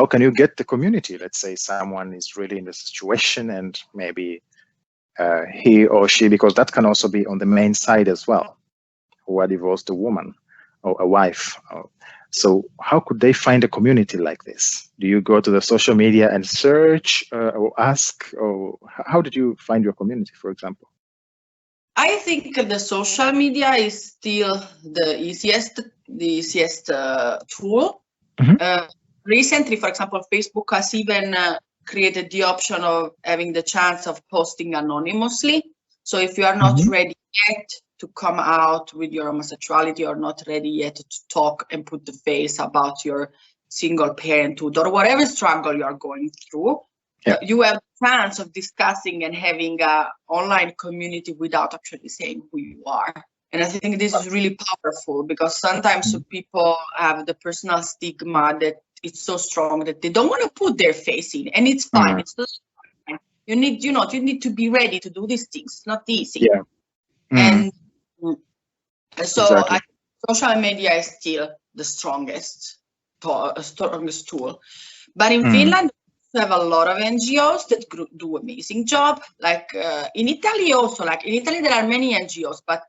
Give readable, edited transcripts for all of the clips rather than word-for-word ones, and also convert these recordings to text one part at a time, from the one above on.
can you get the community? Let's say someone is really in the situation and maybe he or she, because that can also be on the main side as well, who are divorced, a woman or a wife. So how could they find a community like this? Do you go to the social media and search or ask, or how did you find your community, for example? I think the social media is still the easiest tool. Recently, for example, Facebook has even created the option of having the chance of posting anonymously. So if you are not ready yet to come out with your homosexuality, or not ready yet to talk and put the face about your single parenthood or whatever struggle you are going through, you have a chance of discussing and having an online community without actually saying who you are. And I think this is really powerful, because sometimes people have the personal stigma that it's so strong that they don't want to put their face in, and it's fine. It's totally fine. You need to be ready to do these things. It's not easy. And so Exactly. I think social media is still the strongest tool. But in Finland, we have a lot of NGOs that do amazing job. Like in Italy also, like in Italy, there are many NGOs, but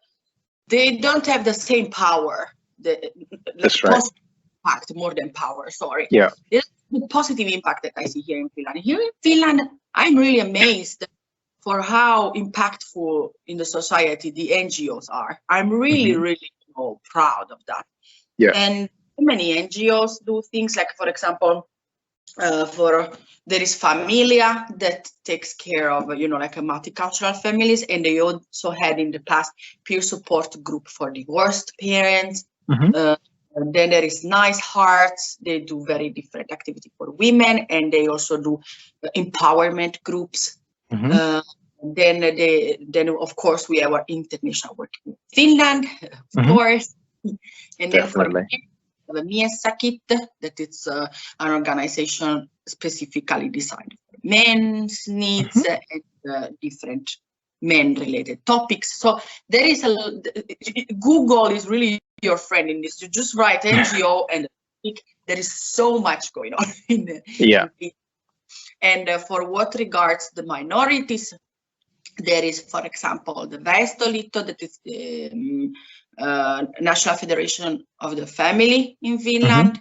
they don't have the same power. That's right. Impact more than power, sorry. Yeah. The positive impact that I see here in Finland. Here in Finland, I'm really amazed for how impactful in the society the NGOs are. I'm really, really proud of that. Yeah. And many NGOs do things like, for example, there is Familia that takes care of, like a multicultural families, and they also had in the past peer support group for divorced parents. Then there is Nice Hearts. They do very different activity for women, and they also do empowerment groups. Then of course we have our international work in Finland, of course, and then for the Miessakit, that it's an organization specifically designed for men's needs and different men-related topics. So there is Google is really your friend in this. You just write NGO and there is so much going on in the And for what regards the minorities, there is, for example, the Väestöliitto, that is the National Federation of the Family in Finland.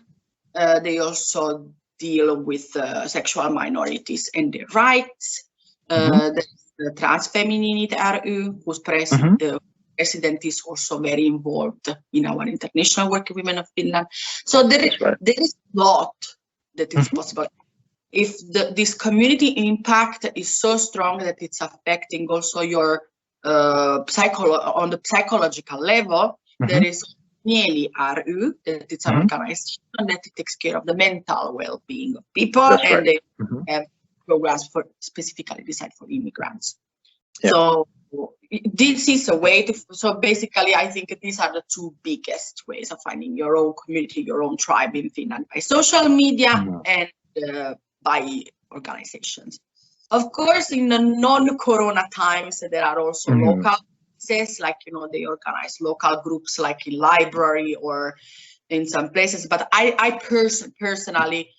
They also deal with sexual minorities and their rights. There's the Transfemininit ry, whose president is also very involved in our international work, Women of Finland. So there is a lot that is possible. If this community impact is so strong that it's affecting also your on the psychological level, there is Mieli ry, that it's an organization that takes care of the mental well-being of people, they have programs for specifically designed for immigrants. So this is a way to. So basically, I think these are the two biggest ways of finding your own community, your own tribe in Finland: by social media and by organizations. Of course, in the non-corona times, there are also local places, like, they organize local groups like in library or in some places. But I personally,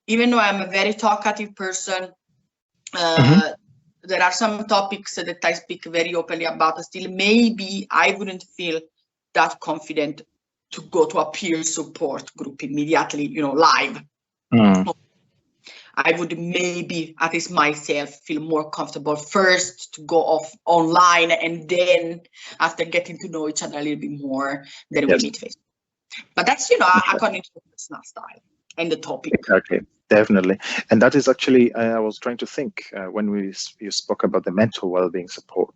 even though I'm a very talkative person, there are some topics that I speak very openly about. Still, maybe I wouldn't feel that confident to go to a peer support group immediately, live. I would maybe, at least myself, feel more comfortable first to go off online, and then after getting to know each other a little bit more, then we meet face. But that's, according to the personal style and the topic. Exactly, definitely. And that is actually, I was trying to think when you spoke about the mental well-being support,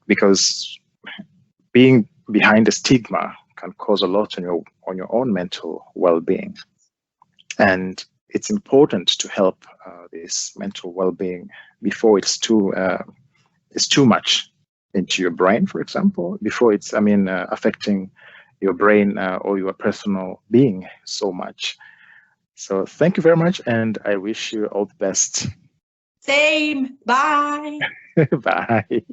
because being behind the stigma can cause a lot on your own mental well-being. And it's important to help this mental well-being before it's too much into your brain, for example, before it's, affecting your brain or your personal being so much. So thank you very much, and I wish you all the best. Same. Bye. Bye.